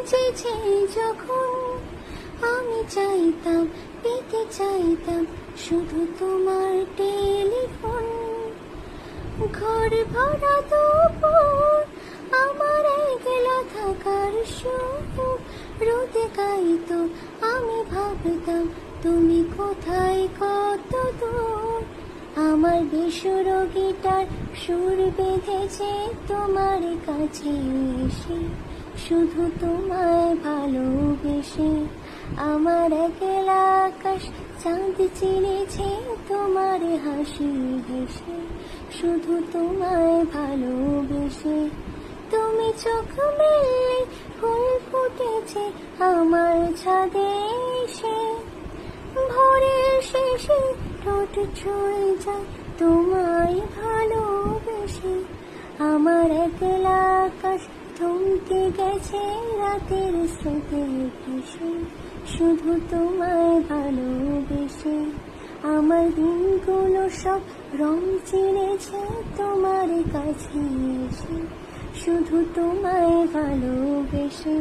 বেঁচেছে যখন আমি চাইতাম, পেতে চাইতাম শুধু তোমার টেলিফোন। ঘর ভরা দুপুর আমার একলা থাকার সুখ, রোদে গাইতো আমি ভাবতাম তুমি কোথায় কত দূর। আমার বেসুর গিটার সুর বেঁধেছে তোমার কাছে এসে, শুধু তোমায় ভালোবেসে। আমার একলা আকাশ চাঁদ চিনেছে তোমার হাসি হেসে, শুধু তোমায় ভালোবেসে। তুমি চোখ মেললে ফুল ফুটেছে আমার ছাদে এসে, ভোরের শেষে ঠোঁট ছুঁয়ে যায় তোমায় ভালোবেসে। আমার একলা আকাশ থমকে গেছে রাতের স্রোতে ভেসে, শুধু তোমায় ভালোবেসে। আমার দিনগুলো সব রং চিনেছে তোমার কাছে এসে, শুধু তোমায় ভালোবেসে।